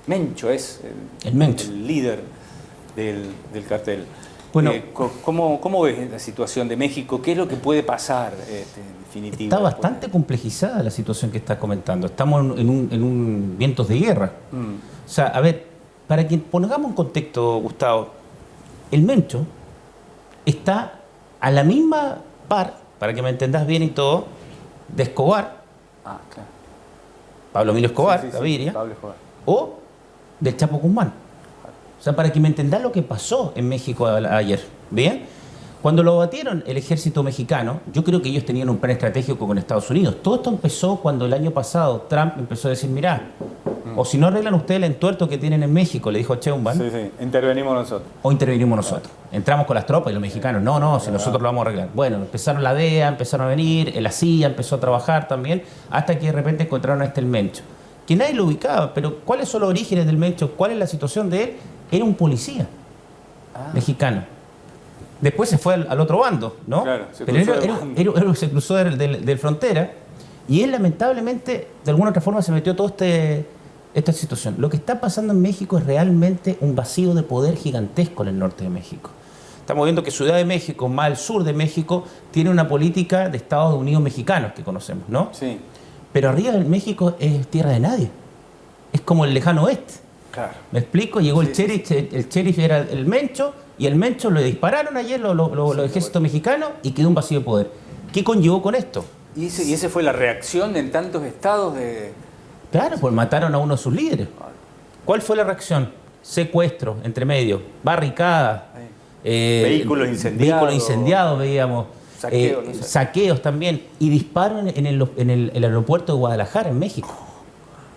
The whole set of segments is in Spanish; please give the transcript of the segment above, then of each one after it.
Mencho es El Mencho. el líder del cartel. Bueno, ¿Cómo ves la situación de México? ¿Qué es lo que puede pasar en definitiva? está bastante complejizada la situación que estás comentando. Estamos en un vientos de guerra. O sea, a ver, para que pongamos en contexto, Gustavo, el Mencho está a la misma par, para que me entendas bien y todo, de Escobar, Ah, claro. Pablo Emilio Escobar, Sí, sí, sí, Gaviria, Pablo Escobar. o del Chapo Guzmán. O sea, para que me entendas lo que pasó en México ayer. ¿Bien? Cuando lo batieron el ejército mexicano, yo creo que ellos tenían un plan estratégico con Estados Unidos. Todo esto empezó cuando el año pasado Trump empezó a decir, mirá, o si no arreglan ustedes el entuerto que tienen en México, le dijo a Sheinbaum, Sí, sí, intervenimos nosotros. o intervenimos nosotros. Entramos con las tropas y los mexicanos, no, si nosotros lo vamos a arreglar. Bueno, empezaron la DEA, empezaron a venir, la CIA empezó a trabajar también, hasta que de repente encontraron a el Mencho, que nadie lo ubicaba, pero ¿cuáles son los orígenes del Mencho? ¿Cuál es la situación de él? Era un policía mexicano. Después se fue al otro bando, ¿no? Claro, pero se cruzó del frontera y él lamentablemente de alguna otra forma se metió toda esta situación. Lo que está pasando en México es realmente un vacío de poder gigantesco en el norte de México. Estamos viendo que Ciudad de México, más al sur de México, tiene una política de Estados Unidos mexicanos que conocemos, ¿no? Sí. Pero arriba de México es tierra de nadie. Es como el lejano oeste. Claro. ¿Me explico? Llegó el sheriff era el Mencho, y el Mencho lo dispararon ayer los ejércitos mexicanos y quedó un vacío de poder. ¿Qué conllevó con esto? ¿Y esa fue la reacción en tantos estados de...? Claro, pues mataron a uno de sus líderes. ¿Cuál fue la reacción? Secuestro, entre medio, barricadas, vehículos incendiados, veíamos, saqueos, no sé. saqueos también, y disparos en el aeropuerto de Guadalajara, en México.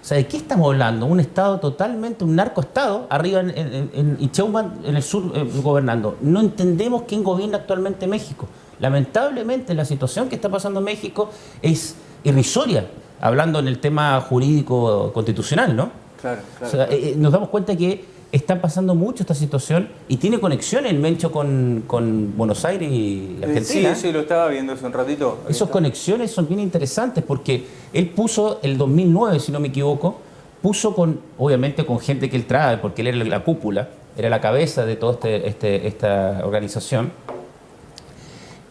O sea, ¿de qué estamos hablando? Un estado totalmente, un narcoestado, arriba y Sheinbaum en el sur gobernando. No entendemos quién gobierna actualmente México. Lamentablemente la situación que está pasando en México es irrisoria, hablando en el tema jurídico constitucional, ¿no? Claro. O sea, nos damos cuenta que está pasando mucho esta situación y tiene conexiones el Mencho con Buenos Aires y Argentina. Sí, lo estaba viendo hace un ratito. Esas conexiones son bien interesantes porque él puso el 2009, si no me equivoco, obviamente con gente que él trae, porque él era la cúpula, era la cabeza de toda esta organización,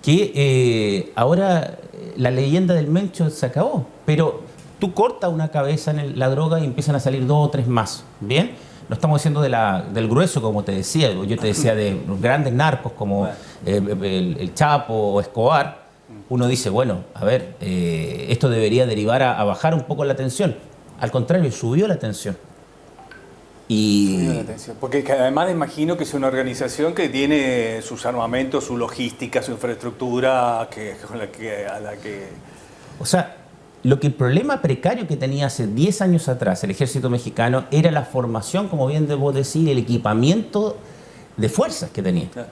que ahora la leyenda del Mencho se acabó, pero tú cortas una cabeza en la droga y empiezan a salir 2 o 3 más, ¿bien? No estamos diciendo del grueso, como te decía, yo te decía de los grandes narcos como el Chapo o Escobar. Uno dice, bueno, a ver, esto debería derivar a bajar un poco la tensión. Al contrario, subió la tensión. Subió la tensión. Porque además imagino que es una organización que tiene sus armamentos, su logística, su infraestructura, a la que... O sea, el problema precario que tenía hace 10 años atrás el ejército mexicano era la formación, como bien debo decir, el equipamiento de fuerzas que tenía. Claro.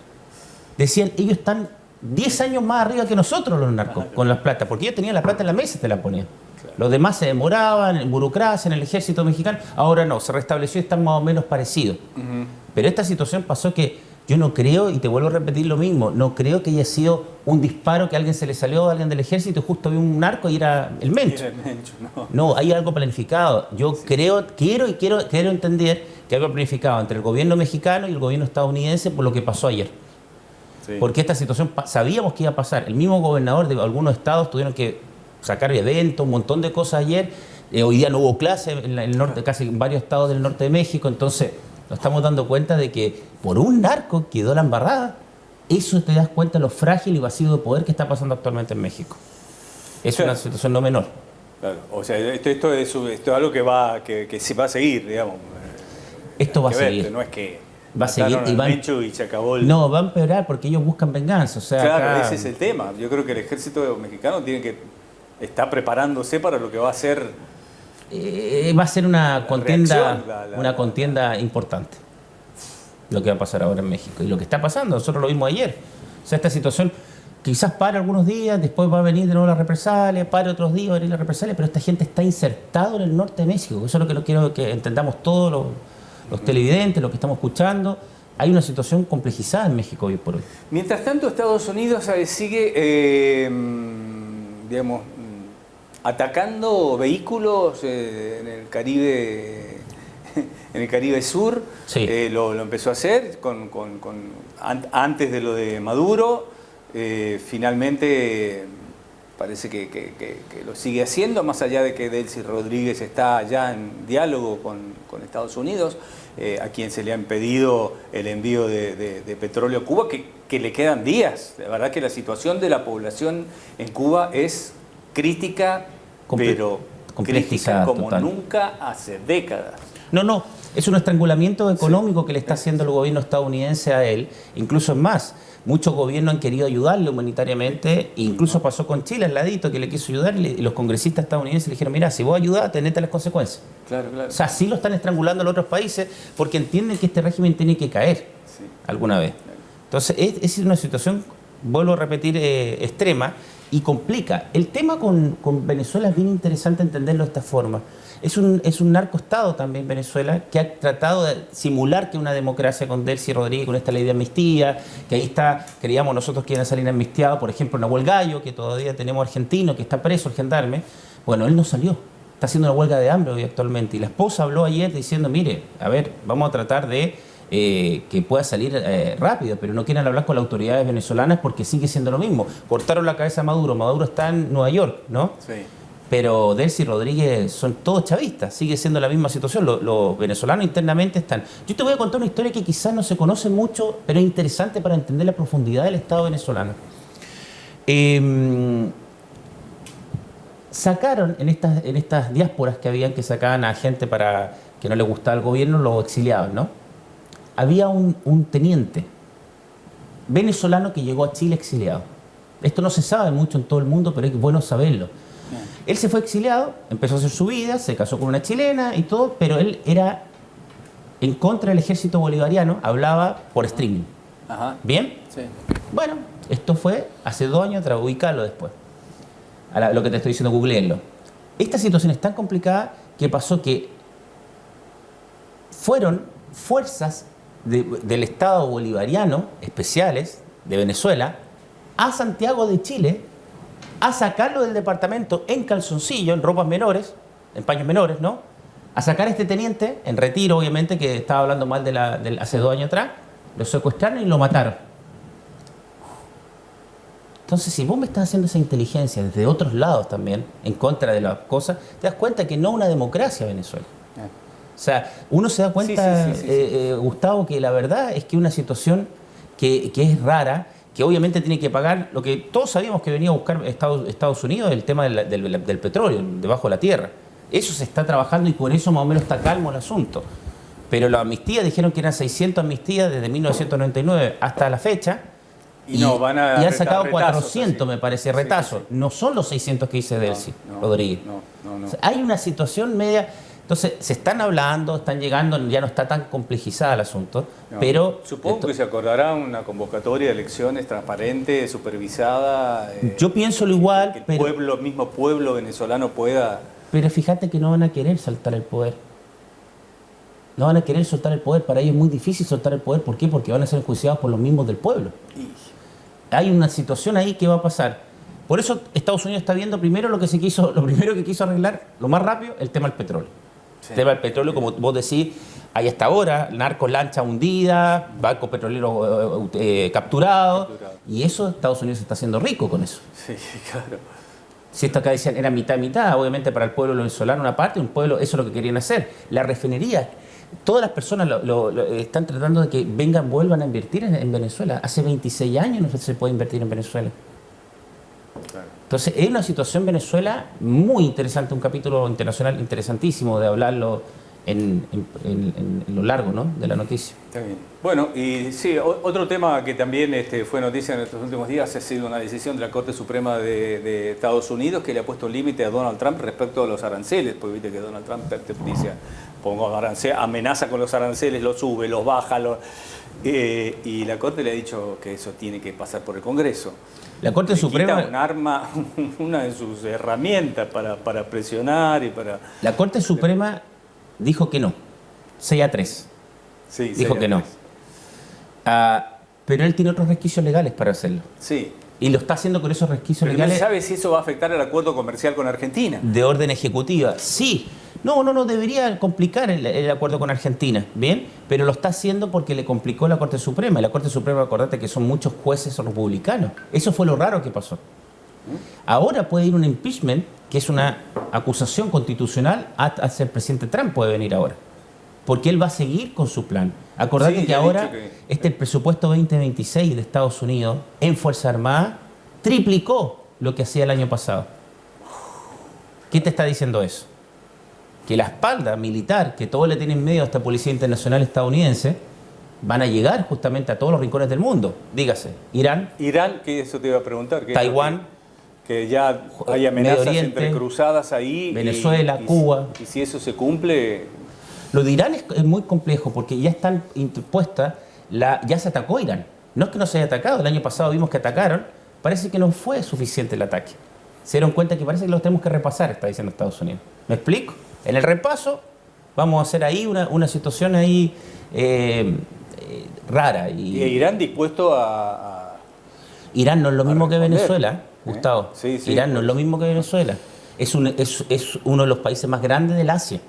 Decían, ellos están 10 años más arriba que nosotros los narcos, con las plata, porque ellos tenían la plata en la mesa y te la ponían. Claro. Los demás se demoraban, en burocracia, en el ejército mexicano. Ahora no, se restableció y están más o menos parecidos. Pero esta situación pasó que yo no creo, y te vuelvo a repetir lo mismo, no creo que haya sido un disparo que a alguien se le salió, a alguien del ejército, y justo vio un narco y era el Mencho. No, hay algo planificado. Yo quiero entender que hay algo planificado entre el gobierno mexicano y el gobierno estadounidense por lo que pasó ayer. Sí. Porque esta situación sabíamos que iba a pasar. El mismo gobernador de algunos estados tuvieron que sacar eventos, un montón de cosas ayer. Hoy día no hubo clase en el norte, casi en varios estados del norte de México, entonces nos estamos dando cuenta de que por un narco quedó la embarrada. Eso te das cuenta de lo frágil y vacío de poder que está pasando actualmente en México. Es una situación no menor. Claro, o sea, esto es algo que se va a seguir, digamos. Esto va a seguir. No es que va a seguir y se acabó No, va a empeorar porque ellos buscan venganza. O sea, claro, ese es el tema. Yo creo que el ejército mexicano está preparándose para lo que va a ser... va a ser una contienda importante lo que va a pasar ahora en México y lo que está pasando, nosotros lo vimos ayer. O sea, esta situación quizás para algunos días, después va a venir de nuevo la represalia, para otros días va a venir la represalia, pero esta gente está insertado en el norte de México. Eso es lo que quiero que entendamos todos los televidentes, los que estamos escuchando. Hay una situación complejizada en México hoy por hoy. Mientras tanto, Estados Unidos sigue, atacando vehículos en el Caribe en el Caribe Sur, Sí. lo empezó a hacer antes de lo de Maduro. Finalmente parece que lo sigue haciendo, más allá de que Delcy Rodríguez está ya en diálogo con Estados Unidos, a quien se le ha impedido el envío de petróleo a Cuba, que le quedan días. La verdad que la situación de la población en Cuba es crítica, pero crítica como total. Nunca hace décadas. No, es un estrangulamiento económico que le está haciendo el gobierno estadounidense a él. Incluso es más, muchos gobiernos han querido ayudarle humanitariamente, incluso pasó con Chile al ladito, que le quiso ayudar, y los congresistas estadounidenses le dijeron, mira, si vos ayudás, tenete las consecuencias. Claro. O sea, sí lo están estrangulando los otros países porque entienden que este régimen tiene que caer alguna vez. Entonces, es una situación, vuelvo a repetir, extrema y complica. El tema con Venezuela es bien interesante entenderlo de esta forma. Es un narcoestado también Venezuela, que ha tratado de simular que una democracia con Delcy Rodríguez, con esta ley de amnistía, que ahí está, creíamos nosotros que iban a salir amnistiados, por ejemplo, Nahuel Gallo, que todavía tenemos argentino, que está preso, el gendarme. Bueno, él no salió, está haciendo una huelga de hambre hoy actualmente. Y la esposa habló ayer diciendo, mire, a ver, vamos a tratar de que pueda salir rápido, pero no quieren hablar con las autoridades venezolanas porque sigue siendo lo mismo. Cortaron la cabeza a Maduro, Maduro está en Nueva York, ¿no? Sí. Pero Delcy Rodríguez son todos chavistas, sigue siendo la misma situación, los venezolanos internamente están. Yo te voy a contar una historia que quizás no se conoce mucho, pero es interesante para entender la profundidad del Estado venezolano. Sacaron en estas diásporas que habían, que sacaban a gente para que no le gustaba el gobierno, los exiliados, ¿no? Había un teniente venezolano que llegó a Chile exiliado. Esto no se sabe mucho en todo el mundo, pero es bueno saberlo. Él se fue exiliado, empezó a hacer su vida, se casó con una chilena y todo, pero él era en contra del ejército bolivariano, hablaba por streaming. Ajá. ¿Bien? Sí. Bueno, esto fue hace 2 años atrás, ubicarlo después. Lo que te estoy diciendo, googleenlo. Esta situación es tan complicada que pasó que fueron fuerzas del Estado bolivariano, especiales, de Venezuela, a Santiago de Chile, a sacarlo del departamento en calzoncillo, en ropas menores, en paños menores, ¿no? A sacar a este teniente, en retiro, obviamente, que estaba hablando mal de hace 2 años atrás, lo secuestraron y lo mataron. Entonces, si vos me estás haciendo esa inteligencia desde otros lados también, en contra de las cosas, te das cuenta que no es una democracia Venezuela. O sea, uno se da cuenta, Gustavo, que la verdad es que una situación que es rara, que obviamente tiene que pagar lo que todos sabíamos que venía a buscar Estados Unidos, el tema del petróleo, debajo de la tierra. Eso se está trabajando y por eso más o menos está calmo el asunto. Pero la amnistía, dijeron que eran 600 amnistías desde 1999 hasta la fecha. Y han sacado 400, me parece, retazos. No son los 600 que dice Delcy Rodríguez. No. O sea, hay una situación media. Entonces, se están hablando, están llegando, ya no está tan complejizada el asunto, pero... Supongo que se acordará una convocatoria de elecciones transparente, supervisada. Yo pienso lo igual, que el mismo pueblo venezolano pueda... Pero fíjate que no van a querer soltar el poder. No van a querer soltar el poder. Para ellos es muy difícil soltar el poder. ¿Por qué? Porque van a ser enjuiciados por los mismos del pueblo. Hay una situación ahí que va a pasar. Por eso Estados Unidos está viendo primero lo primero que quiso arreglar, lo más rápido, el tema del petróleo. El tema del petróleo, como vos decís, hay hasta ahora narcos, lancha hundida, barco petrolero capturado, y eso Estados Unidos está haciendo rico con eso. Sí, claro. Si esto acá decían era mitad, obviamente para el pueblo venezolano una parte, un pueblo, eso es lo que querían hacer. La refinería, todas las personas están tratando de que vuelvan a invertir en Venezuela. Hace 26 años no se puede invertir en Venezuela. Claro. Entonces, es una situación Venezuela muy interesante, un capítulo internacional interesantísimo de hablarlo en lo largo, ¿no?, de la noticia. Está bien. Bueno, y sí, otro tema que también fue noticia en estos últimos días ha sido una decisión de la Corte Suprema de Estados Unidos que le ha puesto un límite a Donald Trump respecto a los aranceles, porque viste que Donald Trump te dice, amenaza con los aranceles, los sube, los baja, y la Corte le ha dicho que eso tiene que pasar por el Congreso. La Corte Suprema... Quita un arma, una de sus herramientas para presionar y para... La Corte Suprema dijo que no, 6-3. Sí, dijo que no. Pero él tiene otros resquicios legales para hacerlo. Sí. Y lo está haciendo con esos resquicios Pero legales. no sabe si eso va a afectar el acuerdo comercial con Argentina. De orden ejecutiva, sí. No debería complicar el acuerdo con Argentina, ¿bien? Pero lo está haciendo porque le complicó la Corte Suprema. Y la Corte Suprema, acordate que son muchos jueces republicanos. Eso fue lo raro que pasó. Ahora puede ir un impeachment, que es una acusación constitucional hacia el presidente Trump, puede venir ahora. Porque él va a seguir con su plan. Acordate Sí, que ya he ahora, dicho que- el presupuesto 2026 de Estados Unidos en Fuerzas Armadas triplicó lo que hacía el año pasado. ¿Qué te está diciendo eso? Que la espalda militar, que todos le tienen miedo a esta Policía Internacional estadounidense, van a llegar justamente a todos los rincones del mundo. Dígase, Irán, Irán, que eso te iba a preguntar. Que Taiwán, que ya hay Medio amenazas Oriente, entrecruzadas ahí. Venezuela, Cuba. Y si eso se cumple, Lo de Irán es muy complejo porque ya están interpuestas, ya se atacó Irán. No es que no se haya atacado, el año pasado vimos que atacaron, parece que no fue suficiente el ataque. Se dieron cuenta que parece que los tenemos que repasar, está diciendo Estados Unidos. ¿Me explico? En el repaso vamos a hacer ahí una situación ahí rara. y Irán dispuesto a Irán no es lo mismo que responder, Venezuela, Gustavo. Sí, sí, Irán no pues. es lo mismo que Venezuela. Es uno de los países más grandes del Asia.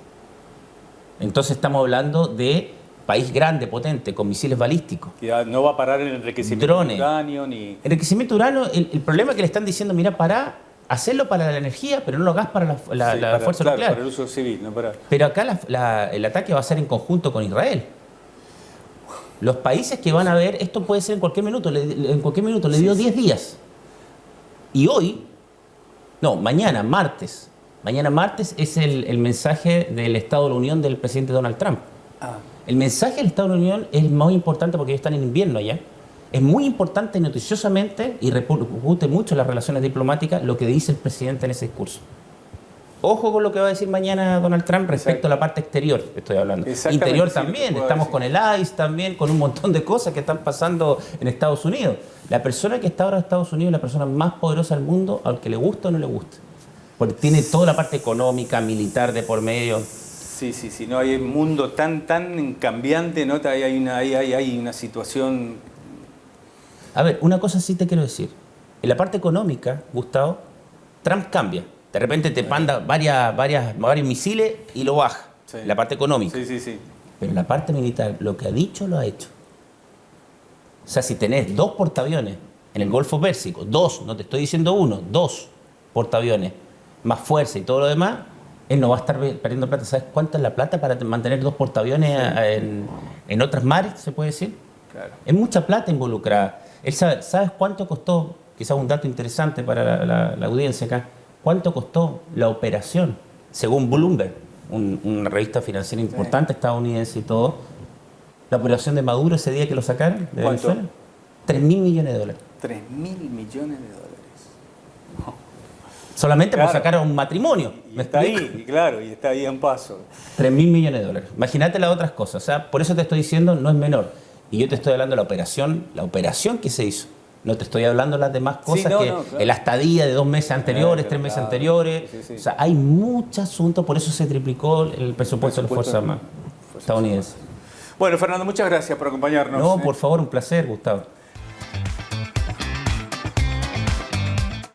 Entonces estamos hablando de país grande, potente, con misiles balísticos. que no va a parar en el enriquecimiento Drones. de uranio ni... Enriquecimiento de uranio, el problema es que le están diciendo, mira, hacerlo para la energía, pero no lo hagas para la Sí, fuerza claro, nuclear. para el uso civil, no para... Pero acá el ataque va a ser en conjunto con Israel. Los países que van a ver, esto puede ser en cualquier minuto, le dio 10 días. Y hoy, mañana martes es el mensaje del Estado de la Unión del presidente Donald Trump. Ah, El mensaje del Estado de la Unión es muy importante porque ellos están en invierno allá. Es muy importante noticiosamente y repercute mucho en las relaciones diplomáticas lo que dice el presidente en ese discurso. Ojo con lo que va a decir mañana Donald Trump respecto a la parte exterior, estoy hablando. Exactamente, Interior sí, lo que también, puedo estamos decir. con el ICE también, con un montón de cosas que están pasando en Estados Unidos. La persona que está ahora en Estados Unidos es la persona más poderosa del mundo, al que le gusta o no le gusta. Porque tiene toda la parte económica, militar de por medio. sí, no hay un mundo tan cambiante, ¿no? Hay una situación... A ver, una cosa sí te quiero decir. En la parte económica, Gustavo, Trump cambia. De repente te manda varios misiles y lo baja. Sí. La parte económica. Sí. Pero en la parte militar, lo que ha dicho, lo ha hecho. O sea, si tenés 2 portaaviones en el Golfo Pérsico, 2, no te estoy diciendo 1, 2 portaaviones, más fuerza y todo lo demás, él no va a estar perdiendo plata. ¿Sabes cuánto es la plata para mantener 2 portaaviones en otras mares, se puede decir? Claro. Es mucha plata involucrada. Él ¿sabes cuánto costó? Quizás un dato interesante para la audiencia acá. ¿Cuánto costó la operación? Según Bloomberg, una revista financiera importante estadounidense y todo, la operación de Maduro ese día que lo sacaron de ¿Cuánto? Venezuela, $3.000 millones. 3.000 millones de dólares. Solamente Claro. por sacar a un matrimonio. Y ¿Me está explico? ahí, y claro, y está ahí en paso. $3.000 millones. Imagínate las otras cosas. O sea, por eso te estoy diciendo, no es menor. Y yo te estoy hablando de la operación que se hizo. No te estoy hablando de las demás cosas, claro. la estadía de 2 meses anteriores, Claro, 3 meses claro. anteriores. Sí. O sea, hay muchos asuntos, por eso se triplicó el presupuesto de las Fuerzas Armadas estadounidenses. Bueno, Fernando, muchas gracias por acompañarnos. No, por favor, un placer, Gustavo.